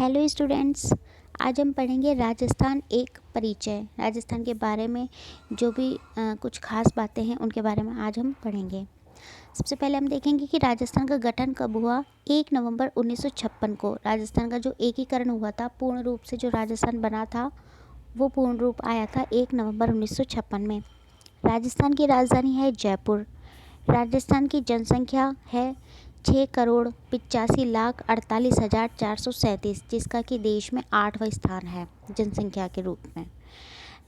Hello students. आज हम पढ़ेंगे राजस्थान एक परिचय। राजस्थान के बारे में जो भी कुछ खास बातें हैं उनके बारे में आज हम पढ़ेंगे। सबसे पहले हम देखेंगे कि राजस्थान का गठन कब हुआ। 1 नवंबर 1956 को राजस्थान का जो एकीकरण हुआ था, पूर्ण रूप से जो राजस्थान बना था वो पूर्ण रूप आया था 1 नवंबर 1956 में। राजस्थान की राजधानी है जयपुर। राजस्थान की जनसंख्या है 6,85,48,437, जिसका कि देश में 8वां स्थान है जनसंख्या के रूप में।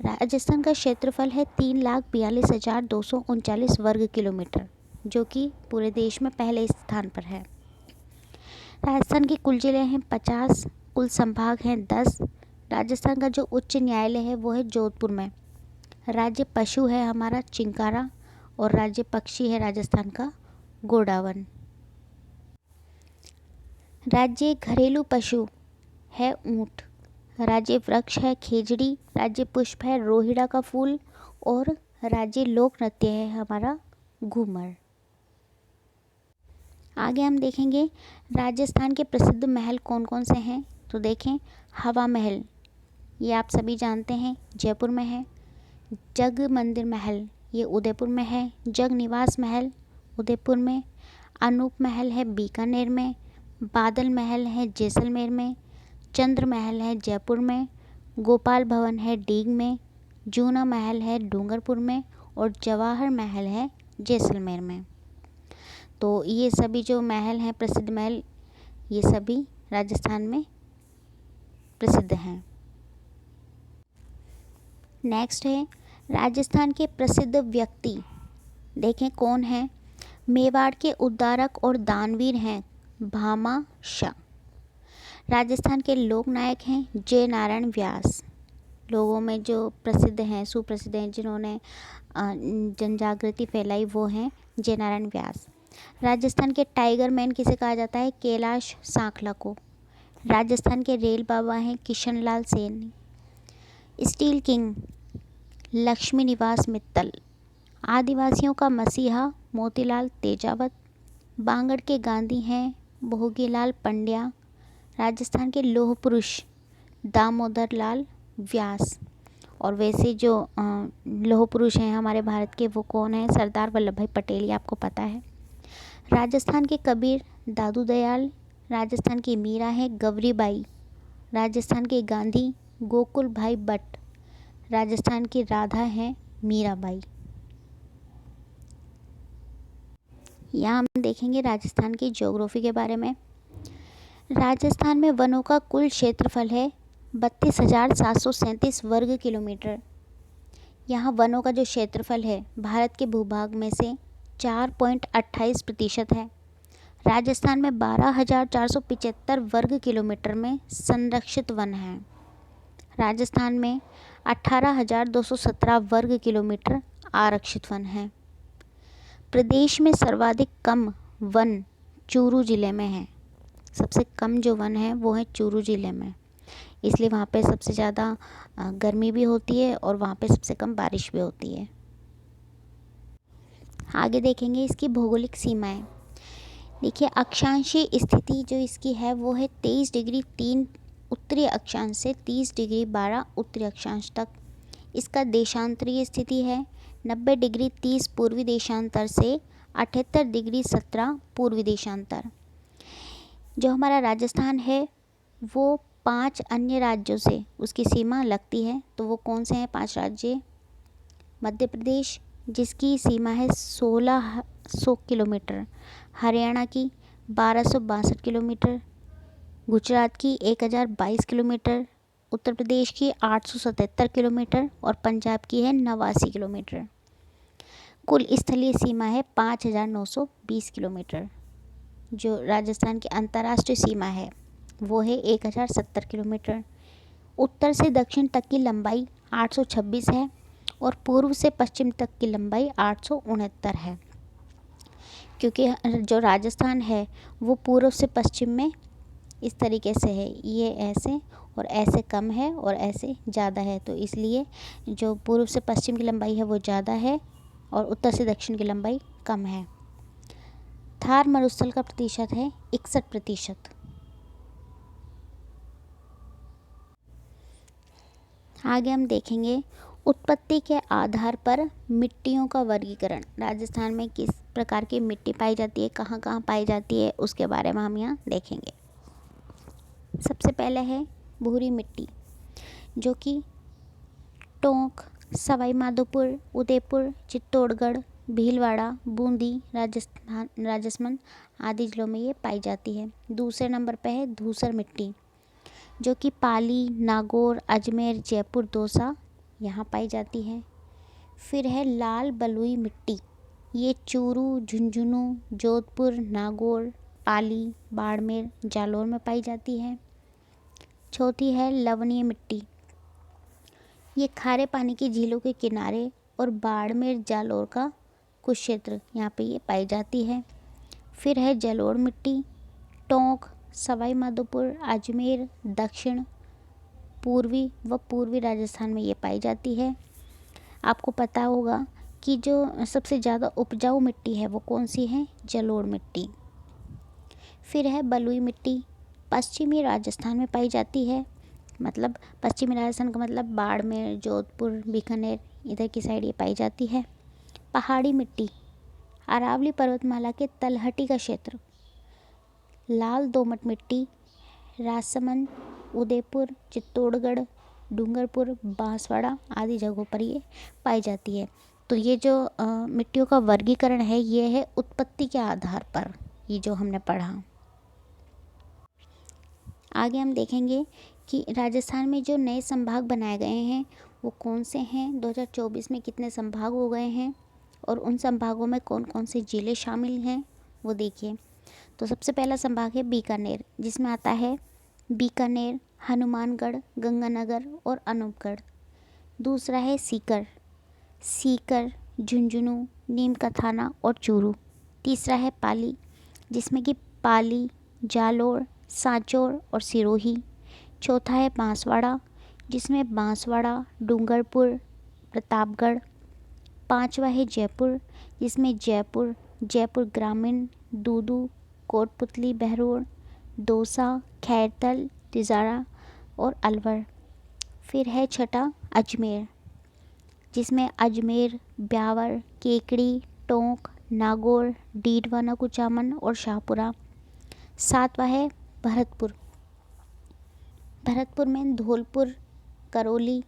राजस्थान का क्षेत्रफल है 3,42,239 वर्ग किलोमीटर, जो कि पूरे देश में पहले स्थान पर है। राजस्थान के कुल जिले हैं 50, कुल संभाग हैं 10। राजस्थान का जो उच्च न्यायालय है वो है जोधपुर में। राज्य पशु है हमारा चिंकारा, और राज्य पक्षी है राजस्थान का गोडावन। राज्य घरेलू पशु है ऊंट। राज्य वृक्ष है खेजड़ी। राज्य पुष्प है रोहिड़ा का फूल, और राज्य लोक नृत्य है हमारा घूमर। आगे हम देखेंगे राजस्थान के प्रसिद्ध महल कौन कौन से हैं। तो देखें, हवा महल ये आप सभी जानते हैं जयपुर में है। जग मंदिर महल ये उदयपुर में है। जग निवास महल उदयपुर में। अनूप महल है बीकानेर में। बादल महल है जैसलमेर में। चंद्र महल है जयपुर में। गोपाल भवन है डीग में। जूना महल है डूंगरपुर में, और जवाहर महल है जैसलमेर में। तो ये सभी जो महल हैं, प्रसिद्ध महल, ये सभी राजस्थान में प्रसिद्ध हैं। नेक्स्ट है राजस्थान के प्रसिद्ध व्यक्ति। देखें कौन है। मेवाड़ के उद्धारक और दानवीर हैं भामा शाह। राजस्थान के लोक नायक हैं जय नारायण व्यास। लोगों में जो प्रसिद्ध हैं, सुप्रसिद्ध हैं, जिन्होंने जन जागृति फैलाई, वो हैं जय नारायण व्यास। राजस्थान के टाइगर मैन किसे कहा जाता है? कैलाश सांखला को। राजस्थान के रेल बाबा हैं किशनलाल सेन। स्टील किंग लक्ष्मी निवास मित्तल। आदिवासियों का मसीहा मोतीलाल तेजावत। बांगड़ के गांधी हैं भोगीलाल पंड्या। राजस्थान के लौह पुरुष दामोदर लाल व्यास। और वैसे जो लौह पुरुष हैं हमारे भारत के, वो कौन है? सरदार वल्लभ भाई पटेल, ये आपको पता है। राजस्थान के कबीर दादू दयाल। राजस्थान की मीरा है गौरीबाई। राजस्थान के गांधी गोकुल भाई भट्ट। राजस्थान की राधा है मीराबाई। यहाँ हम देखेंगे राजस्थान की ज्योग्राफी के बारे में। राजस्थान में वनों का कुल क्षेत्रफल है 32,737 वर्ग किलोमीटर। यहाँ वनों का जो क्षेत्रफल है भारत के भूभाग में से 4.28% है। राजस्थान में 12,475 वर्ग किलोमीटर में संरक्षित वन हैं। राजस्थान में 18,217 वर्ग किलोमीटर आरक्षित वन हैं। प्रदेश में सर्वाधिक कम वन चूरू जिले में है। सबसे कम जो वन है वो है चूरू जिले में, इसलिए वहाँ पे सबसे ज़्यादा गर्मी भी होती है और वहाँ पे सबसे कम बारिश भी होती है। आगे देखेंगे इसकी भौगोलिक सीमाएं। देखिए, अक्षांशीय स्थिति जो इसकी है वो है 23 डिग्री 3 उत्तरी अक्षांश से 30 डिग्री 12 उत्तरी अक्षांश तक। इसका देशांतरीय स्थिति है 90 डिग्री 30 पूर्वी देशांतर से 78 डिग्री 17 पूर्वी देशांतर। जो हमारा राजस्थान है वो 5 अन्य राज्यों से उसकी सीमा लगती है। तो वो कौन से हैं 5 राज्य? मध्य प्रदेश जिसकी सीमा है 1600 किलोमीटर। हरियाणा की 1262 किलोमीटर। गुजरात की 1022 किलोमीटर। उत्तर प्रदेश की 877 किलोमीटर, और पंजाब की है 89 किलोमीटर। कुल स्थलीय सीमा है 5,920 किलोमीटर। जो राजस्थान की अंतर्राष्ट्रीय सीमा है वो है 1,070 किलोमीटर। उत्तर से दक्षिण तक की लंबाई 826 है, और पूर्व से पश्चिम तक की लंबाई 869 है। क्योंकि जो राजस्थान है वो पूर्व से पश्चिम में इस तरीके से है, ये ऐसे और ऐसे कम है और ऐसे ज़्यादा है, तो इसलिए जो पूर्व से पश्चिम की लंबाई है वो ज़्यादा है और उत्तर से दक्षिण की लंबाई कम है। थार मरुस्थल का प्रतिशत है 61%। आगे हम देखेंगे उत्पत्ति के आधार पर मिट्टियों का वर्गीकरण। राजस्थान में किस प्रकार की मिट्टी पाई जाती है, कहाँ कहाँ पाई जाती है, उसके बारे में हम यहाँ देखेंगे। सबसे पहले है भूरी मिट्टी, जो कि टोंक, सवाई माधोपुर, उदयपुर, चित्तौड़गढ़, भीलवाड़ा, बूंदी, राजस्थान आदि जिलों में ये पाई जाती है। दूसरे नंबर पर है धूसर मिट्टी, जो कि पाली, नागौर, अजमेर, जयपुर, दौसा यहाँ पाई जाती है। फिर है लाल बलुई मिट्टी, ये चूरू, झुंझुनू, जोधपुर, नागौर, पाली, बाड़मेर, जालौर में पाई जाती है। चौथी है लवणीय मिट्टी, ये खारे पानी की झीलों के किनारे और बाड़मेर, जालौर का कुछ क्षेत्र यहाँ पे ये पाई जाती है। फिर है जलोढ़ मिट्टी, टोंक, सवाई माधोपुर, अजमेर, दक्षिण पूर्वी राजस्थान में ये पाई जाती है। आपको पता होगा कि जो सबसे ज़्यादा उपजाऊ मिट्टी है वो कौन सी है, जलोढ़ मिट्टी। फिर है बलुई मिट्टी, पश्चिमी राजस्थान में पाई जाती है। मतलब पश्चिमी राजस्थान का मतलब बाड़मेर, जोधपुर, बीकानेर इधर की साइड ये पाई जाती है। पहाड़ी मिट्टी, अरावली पर्वतमाला के तलहटी का क्षेत्र। लाल दोमट मिट्टी, राजसमंद, उदयपुर, चित्तौड़गढ़, डूंगरपुर, बांसवाड़ा आदि जगहों पर ये पाई जाती है। तो ये जो मिट्टियों का वर्गीकरण है ये है उत्पत्ति के आधार पर, ये जो हमने पढ़ा। आगे हम देखेंगे कि राजस्थान में जो नए संभाग बनाए गए हैं वो कौन से हैं, 2024 में कितने संभाग हो गए हैं और उन संभागों में कौन कौन से ज़िले शामिल हैं वो देखिए। तो सबसे पहला संभाग है बीकानेर, जिसमें आता है बीकानेर, हनुमानगढ़, गंगानगर और अनूपगढ़। दूसरा है सीकर, झुंझुनू, नीम का थाना और चूरू। तीसरा है पाली, जिसमें कि पाली, जालौर, सांचौर और सिरोही। चौथा है बांसवाड़ा, जिसमें बांसवाड़ा, डूंगरपुर, प्रतापगढ़। पांचवा है जयपुर, जिसमें जयपुर ग्रामीण, दूदू, कोटपुतली, बहरोड, दौसा, खैरतल, तिजारा और अलवर। फिर है छठा अजमेर, जिसमें अजमेर, ब्यावर, केकड़ी, टोंक, नागौर, डीडवाना, कुचामन और शाहपुरा। सातवां है भरतपुर में धौलपुर, करौली,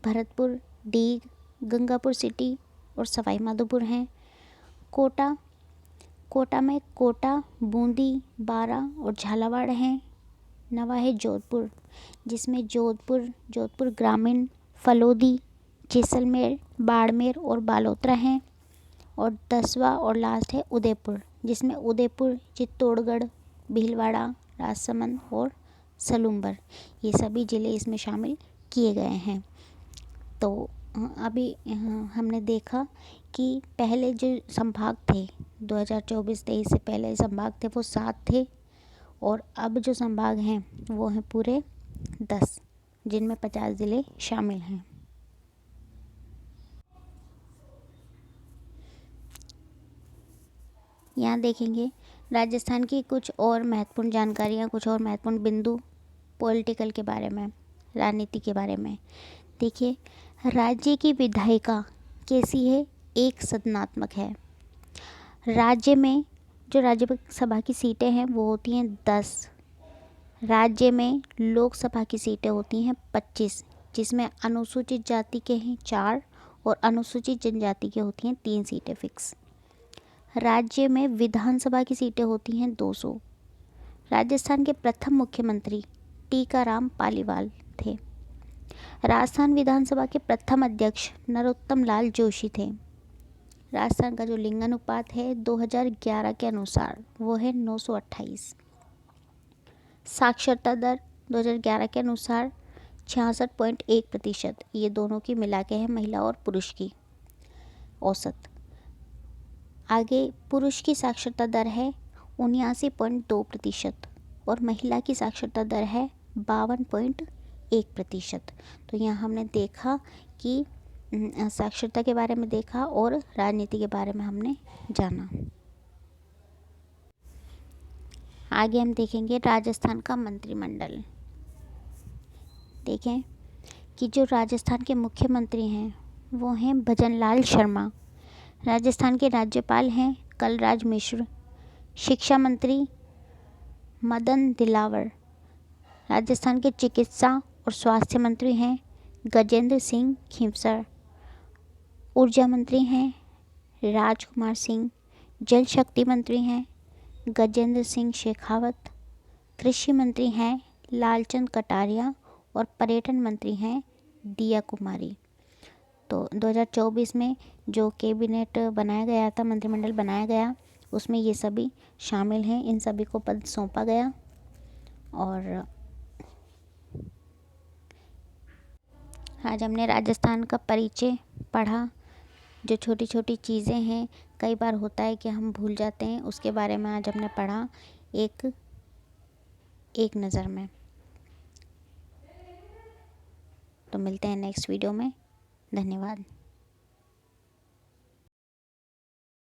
भरतपुर, डीग, गंगापुर सिटी और सवाई माधोपुर हैं। कोटा में कोटा, बूंदी, बारा और झालावाड़ हैं। नवा है जोधपुर, जिसमें जोधपुर ग्रामीण, फलोदी, जैसलमेर, बाड़मेर और बालोतरा हैं। और 10वां और लास्ट है उदयपुर, जिसमें उदयपुर, चित्तौड़गढ़, भीलवाड़ा, राजसमंद और सलूम्बर ये सभी ज़िले इसमें शामिल किए गए हैं। तो अभी हमने देखा कि पहले जो संभाग थे 2024-23 से पहले संभाग थे वो 7 थे और अब जो संभाग हैं वो हैं पूरे 10, जिनमें 50 ज़िले शामिल हैं। यहाँ देखेंगे राजस्थान की कुछ और महत्वपूर्ण जानकारियाँ, कुछ और महत्वपूर्ण बिंदु पॉलिटिकल के बारे में, राजनीति के बारे में। देखिए, राज्य की विधायिका कैसी है, एक सदनात्मक है। राज्य में जो राज्यसभा की सीटें हैं वो होती हैं 10। राज्य में लोकसभा की सीटें होती हैं 25, जिसमें अनुसूचित जाति के हैं 4 और अनुसूचित जनजाति के होती हैं 3 सीटें फिक्स। राज्य में विधानसभा की सीटें होती हैं 200। राजस्थान के प्रथम मुख्यमंत्री टीकाराम पालीवाल थे। राजस्थान विधानसभा के प्रथम अध्यक्ष नरोत्तम लाल जोशी थे। राजस्थान का जो लिंगानुपात है 2011 के अनुसार वो है 928। साक्षरता दर 2011 के अनुसार 66.1%, ये दोनों की मिला के है महिला और पुरुष की औसत। आगे पुरुष की साक्षरता दर है 79.2% और महिला की साक्षरता दर है 52.1%। तो यहाँ हमने देखा कि साक्षरता के बारे में देखा और राजनीति के बारे में हमने जाना। आगे हम देखेंगे राजस्थान का मंत्रिमंडल। देखें कि जो राजस्थान के मुख्यमंत्री हैं वो हैं भजनलाल शर्मा। राजस्थान के राज्यपाल हैं कलराज मिश्र। शिक्षा मंत्री मदन दिलावर। राजस्थान के चिकित्सा और स्वास्थ्य मंत्री हैं गजेंद्र सिंह खींवसर। ऊर्जा मंत्री हैं राजकुमार सिंह। जल शक्ति मंत्री हैं गजेंद्र सिंह शेखावत। कृषि मंत्री हैं लालचंद कटारिया और पर्यटन मंत्री हैं दिया कुमारी। तो 2024 में जो कैबिनेट बनाया गया था, मंत्रिमंडल बनाया गया, उसमें ये सभी शामिल हैं। इन सभी को पद सौंपा गया। और आज हमने राजस्थान का परिचय पढ़ा। जो छोटी छोटी चीज़ें हैं, कई बार होता है कि हम भूल जाते हैं, उसके बारे में आज हमने पढ़ा एक नज़र में। तो मिलते हैं नेक्स्ट वीडियो में। धन्यवाद।